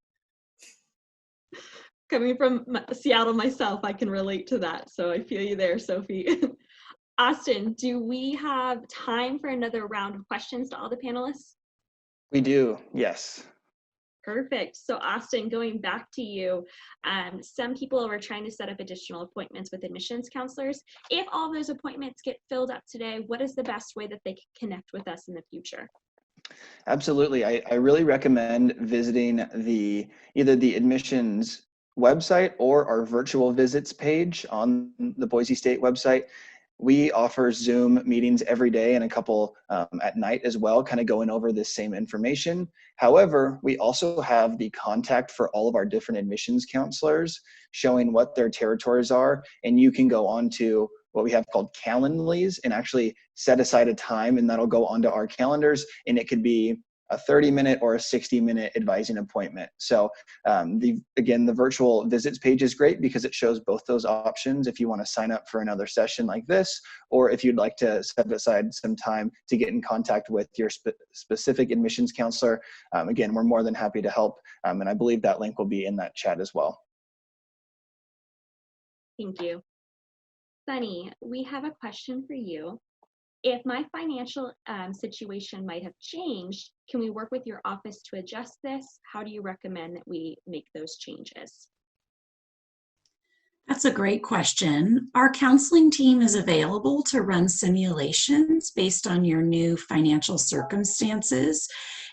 Coming from Seattle myself, I can relate to that. So I feel you there, Sophie. Austin, do we have time for another round of questions to all the panelists? We do, yes. Perfect. So Austin, going back to you, some people are trying to set up additional appointments with admissions counselors. If all those appointments get filled up today, what is the best way that they can connect with us in the future? Absolutely. I really recommend visiting either the admissions website or our virtual visits page on the Boise State website. We offer Zoom meetings every day and a couple at night as well, kind of going over this same information. However, we also have the contact for all of our different admissions counselors showing what their territories are, and you can go on to what we have called Calendlies and actually set aside a time, and that'll go onto our calendars, and it could be a 30-minute or a 60-minute advising appointment. So again, the virtual visits page is great because it shows both those options if you want to sign up for another session like this, or if you'd like to set aside some time to get in contact with your specific admissions counselor. Again, we're more than happy to help, and I believe that link will be in that chat as well. Thank you. Sunny, we have a question for you. If my financial situation might have changed, can we work with your office to adjust this? How do you recommend that we make those changes? That's a great question. Our counseling team is available to run simulations based on your new financial circumstances,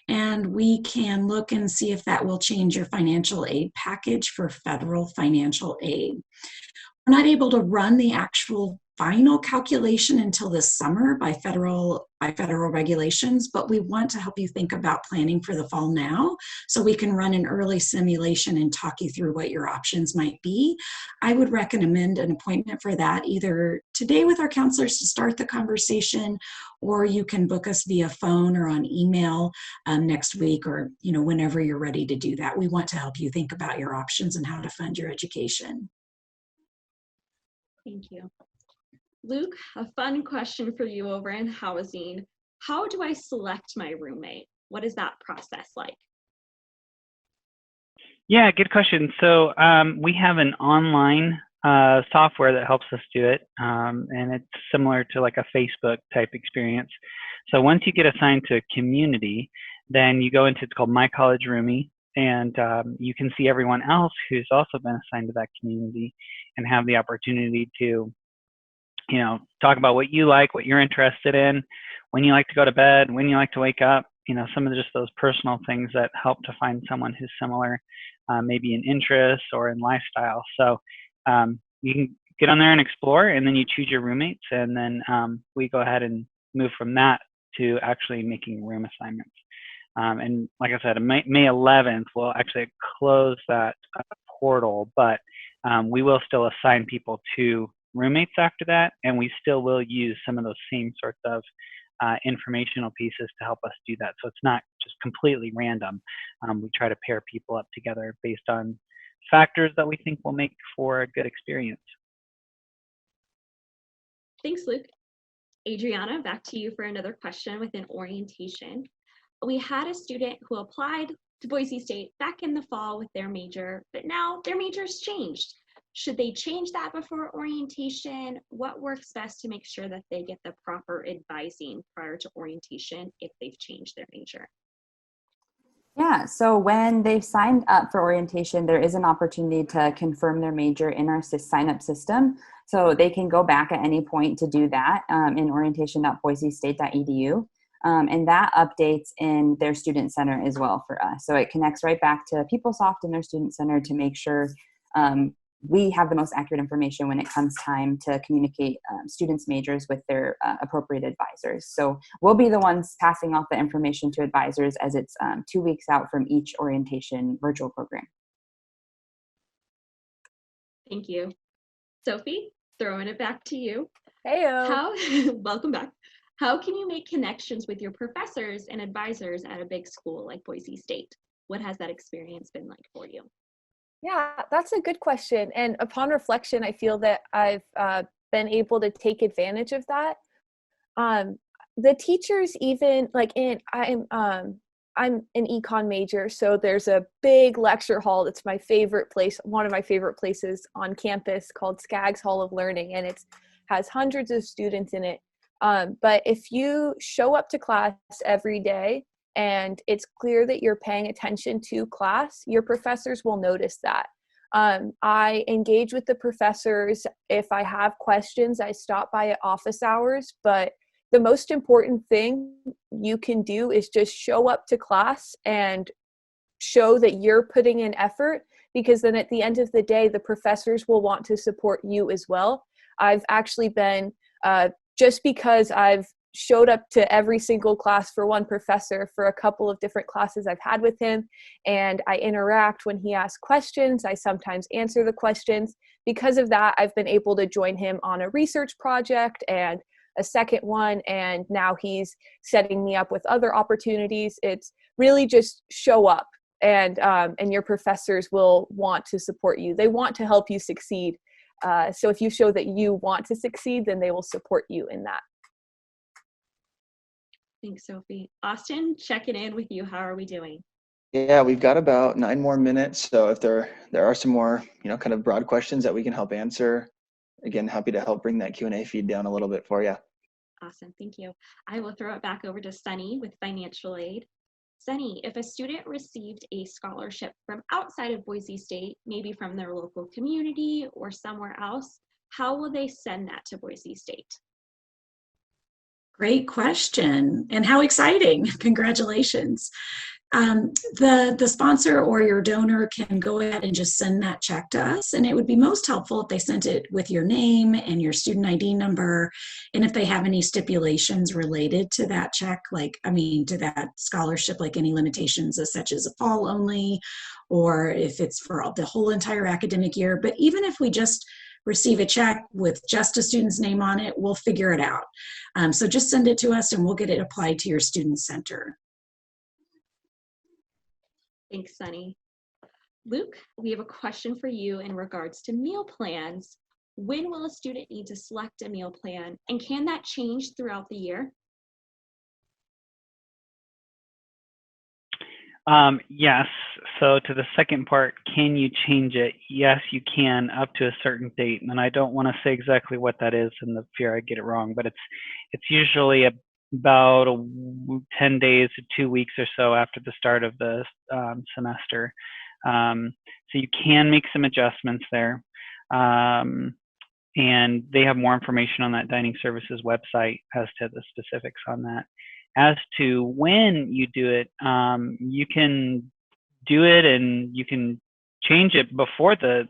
and we can look and see if that will change your financial aid package for federal financial aid. We're not able to run the actual final calculation until this summer by federal regulations, but we want to help you think about planning for the fall now so we can run an early simulation and talk you through what your options might be. I would recommend an appointment for that either today with our counselors to start the conversation, or you can book us via phone or on email next week, or whenever you're ready to do that. We want to help you think about your options and how to fund your education. Thank you. Luke, a fun question for you over in housing. How do I select my roommate? What is that process like? Yeah, good question. So we have an online software that helps us do it, and it's similar to like a Facebook type experience. So once you get assigned to a community, then you go into, it's called My College Roomie, and you can see everyone else who's also been assigned to that community and have the opportunity to talk about what you like, what you're interested in, when you like to go to bed, when you like to wake up, some of just those personal things that help to find someone who's similar, maybe in interests or in lifestyle. So you can get on there and explore, and then you choose your roommates, and then we go ahead and move from that to actually making room assignments. And like I said, May 11th, we'll actually close that portal, but we will still assign people to roommates after that, and we still will use some of those same sorts of informational pieces to help us do that. So it's not just completely random. We try to pair people up together based on factors that we think will make for a good experience. Thanks, Luke. Adriana, back to you for another question within orientation. We had a student who applied to Boise State back in the fall with their major, but now their major's changed. Should they change that before orientation? What works best to make sure that they get the proper advising prior to orientation if they've changed their major? Yeah, so when they've signed up for orientation, there is an opportunity to confirm their major in our sign-up system. So they can go back at any point to do that in orientation.boisestate.edu. And that updates in their student center as well for us. So it connects right back to PeopleSoft in their student center to make sure we have the most accurate information when it comes time to communicate students' majors with their appropriate advisors. So we'll be the ones passing off the information to advisors as it's 2 weeks out from each orientation virtual program. Thank you. Sophie, throwing it back to you. Heyo. Welcome back. How can you make connections with your professors and advisors at a big school like Boise State? What has that experience been like for you? Yeah, that's a good question. And upon reflection, I feel that I've been able to take advantage of that. The teachers, even like I'm an econ major, so there's a big lecture hall that's my favorite place, one of my favorite places on campus, called Skaggs Hall of Learning, and it has hundreds of students in it. But if you show up to class every day and it's clear that you're paying attention to class, your professors will notice that. I engage with the professors. If I have questions, I stop by at office hours, but the most important thing you can do is just show up to class and show that you're putting in effort, because then at the end of the day, the professors will want to support you as well. I've actually been, just because I've showed up to every single class for one professor for a couple of different classes I've had with him, and I interact when he asks questions. I sometimes answer the questions. Because of that, I've been able to join him on a research project and a second one, and now he's setting me up with other opportunities. It's really just show up, and your professors will want to support you. They want to help you succeed. So if you show that you want to succeed, then they will support you in that. Thanks, Sophie. Austin, checking in with you. How are we doing? Yeah, we've got about 9 more minutes. So if there are some more, kind of broad questions that we can help answer, again, happy to help bring that Q&A feed down a little bit for you. Awesome, thank you. I will throw it back over to Sunny with financial aid. Sunny, if a student received a scholarship from outside of Boise State, maybe from their local community or somewhere else, how will they send that to Boise State? Great question, and how exciting. Congratulations. The sponsor or your donor can go ahead and just send that check to us, and it would be most helpful if they sent it with your name and your student ID number, and if they have any stipulations related to that check, to that scholarship, like any limitations such as a fall only, or if it's for the whole entire academic year. But even if we just receive a check with just a student's name on it, we'll figure it out. So just send it to us and we'll get it applied to your student center. Thanks, Sunny. Luke, we have a question for you in regards to meal plans. When will a student need to select a meal plan, and can that change throughout the year? Yes. So to the second part, can you change it? Yes, you can, up to a certain date. And I don't want to say exactly what that is in the fear I get it wrong, but it's usually about 10 days to 2 weeks or so after the start of the semester. So you can make some adjustments there. And they have more information on that dining services website as to the specifics on that. As to when you do it, you can do it and you can change it before the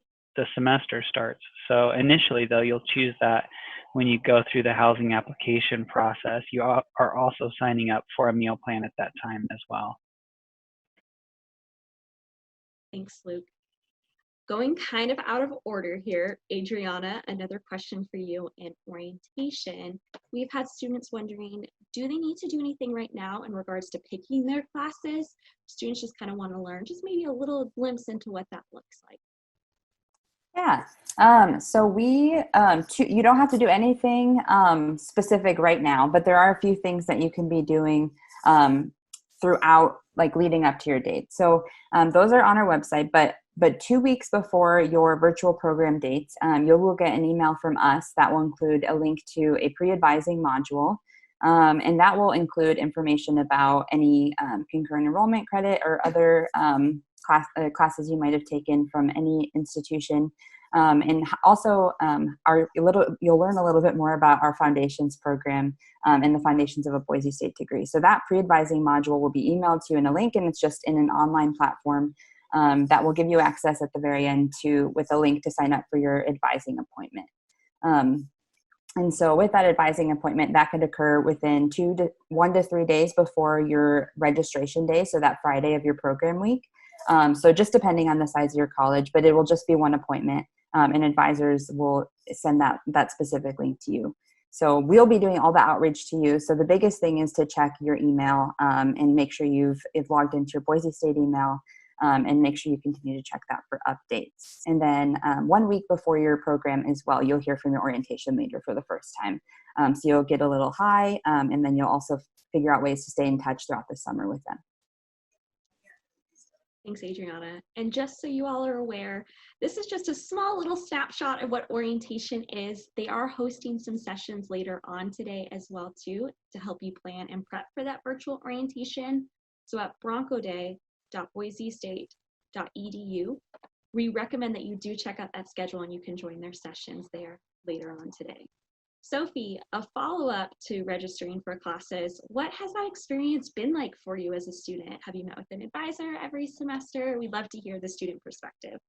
semester starts. So initially, though, you'll choose that when you go through the housing application process. You are also signing up for a meal plan at that time as well. Thanks, Luke. Going kind of out of order here, Adriana, another question for you in orientation. We've had students wondering, do they need to do anything right now in regards to picking their classes? Students just kind of want to learn, just maybe a little glimpse into what that looks like. Yeah, so we, you don't have to do anything specific right now, but there are a few things that you can be doing throughout, like leading up to your date. So those are on our website, but 2 weeks before your virtual program dates, you will get an email from us that will include a link to a pre-advising module. And that will include information about any concurrent enrollment credit or other classes you might have taken from any institution. And also you'll learn a little bit more about our foundations program and the foundations of a Boise State degree. So that pre-advising module will be emailed to you in a link, and it's just in an online platform that will give you access at the very end with a link to sign up for your advising appointment. And so with that advising appointment, that could occur within 1 to 3 days before your registration day, so that Friday of your program week. So just depending on the size of your college, but it will just be one appointment, and advisors will send that specific link to you. So we'll be doing all the outreach to you. So the biggest thing is to check your email and make sure you've logged into your Boise State email, and make sure you continue to check that for updates. And then 1 week before your program as well, you'll hear from your orientation leader for the first time. So you'll get a little high, and then you'll also figure out ways to stay in touch throughout the summer with them. Thanks, Adriana. And just so you all are aware, this is just a small little snapshot of what orientation is. They are hosting some sessions later on today as well too, to help you plan and prep for that virtual orientation. So at broncoday.boisestate.edu, we recommend that you do check out that schedule and you can join their sessions there later on today. Sophie, a follow-up to registering for classes, what has that experience been like for you as a student? Have you met with an advisor every semester? We'd love to hear the student perspective.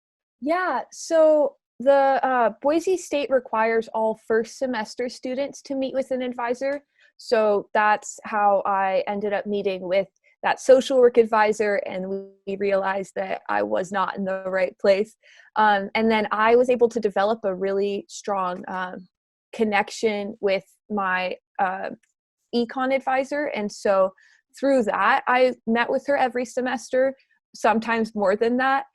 Yeah, so the Boise State requires all first semester students to meet with an advisor. So that's how I ended up meeting with that social work advisor, and we realized that I was not in the right place. And then I was able to develop a really strong connection with my econ advisor. And so through that, I met with her every semester, sometimes more than that.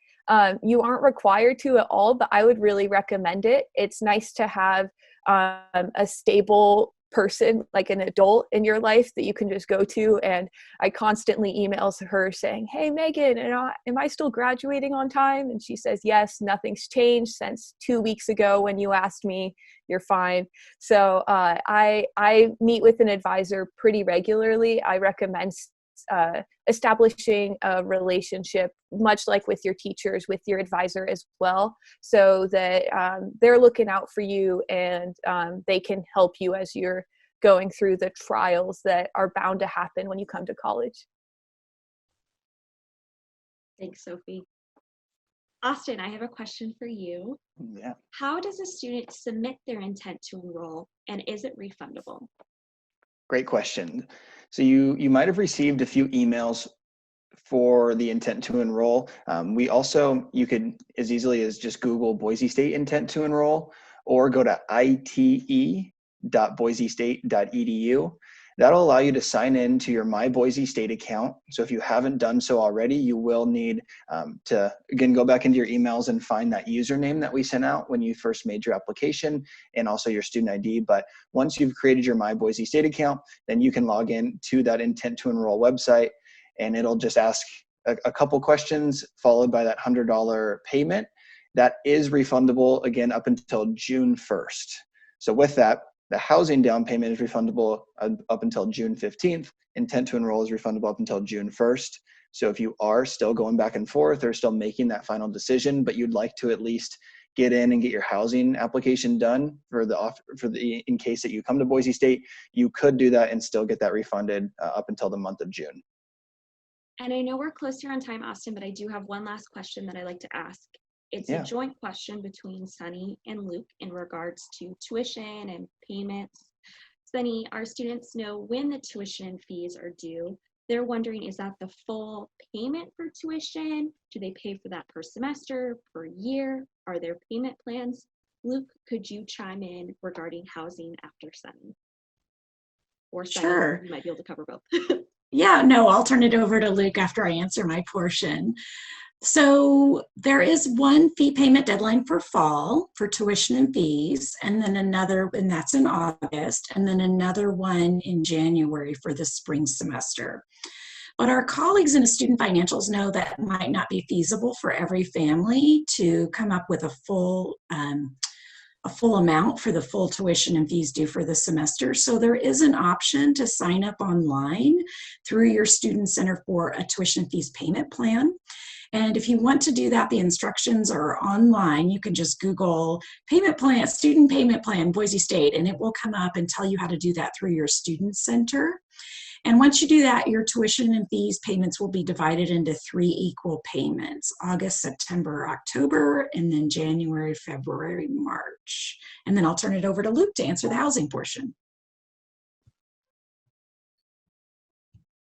You aren't required to at all, but I would really recommend it. It's nice to have a stable person, like an adult in your life that you can just go to. And I constantly emails her saying, "Hey, Megan, am I still graduating on time?" And she says, "Yes, nothing's changed since 2 weeks ago when you asked me. You're fine." So I meet with an advisor pretty regularly. I recommend establishing a relationship, much like with your teachers, with your advisor as well, so that they're looking out for you and they can help you as you're going through the trials that are bound to happen when you come to college. Thanks, Sophie. Austin, I have a question for you. Yeah. How does a student submit their intent to enroll, and is it refundable? Great question. So you might have received a few emails for the intent to enroll. You could as easily as just Google Boise State intent to enroll, or go to ite.boisestate.edu. That'll allow you to sign in to your My Boise State account. So if you haven't done so already, you will need to, again, go back into your emails and find that username that we sent out when you first made your application, and also your student ID. But once you've created your My Boise State account, then you can log in to that intent to enroll website, and it'll just ask a couple questions followed by that $100 payment. That is refundable, again, up until June 1st. So with that, the housing down payment is refundable up until June 15th. Intent to enroll is refundable up until June 1st. So if you are still going back and forth or still making that final decision, but you'd like to at least get in and get your housing application done in case that you come to Boise State, you could do that and still get that refunded up until the month of June. And I know we're close here on time, Austin, but I do have one last question that I like to ask. It's a joint question between Sunny and Luke in regards to tuition and payments. Sunny, our students know when the tuition fees are due. They're wondering, is that the full payment for tuition? Do they pay for that per semester, per year? Are there payment plans? Luke, could you chime in regarding housing after Sunny? Or Sunny, Sure. you might be able to cover both. Yeah, no, I'll turn it over to Luke after I answer my portion. So there is one fee payment deadline for fall for tuition and fees, and then another, and that's in August, and then another one in January for the spring semester. But our colleagues in student financials know that might not be feasible for every family to come up with a full amount for the full tuition and fees due for the semester. So there is an option to sign up online through your student center for a tuition and fees payment plan. And if you want to do that, the instructions are online. You can just Google payment plan, student payment plan, Boise State, and it will come up and tell you how to do that through your student center. And once you do that, your tuition and fees payments will be divided into 3 equal payments: August, September, October, and then January, February, March. And then I'll turn it over to Luke to answer the housing portion.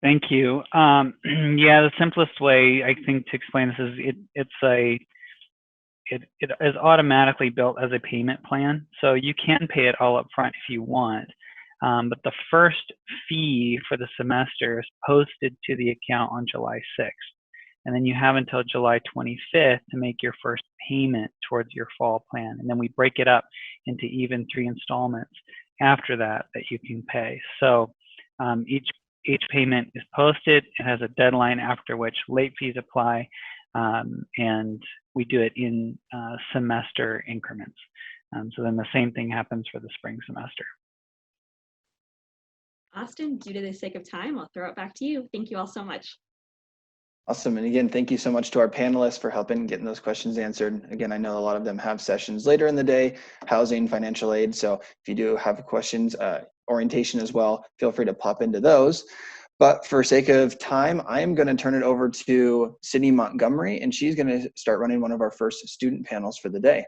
Thank you. Yeah, the simplest way I think to explain this is it is automatically built as a payment plan. So you can pay it all up front if you want. But the first fee for the semester is posted to the account on July 6th. And then you have until July 25th to make your first payment towards your fall plan. And then we break it up into even 3 installments after that you can pay. So each payment is posted. It has a deadline after which late fees apply. And we do it in semester increments. So then the same thing happens for the spring semester. Austin, due to the sake of time, I'll throw it back to you. Thank you all so much. Awesome. And again, thank you so much to our panelists for helping getting those questions answered. Again, I know a lot of them have sessions later in the day, housing, financial aid. So if you do have questions, orientation as well, feel free to pop into those. But for sake of time, I am going to turn it over to Sydney Montgomery, and she's going to start running one of our first student panels for the day.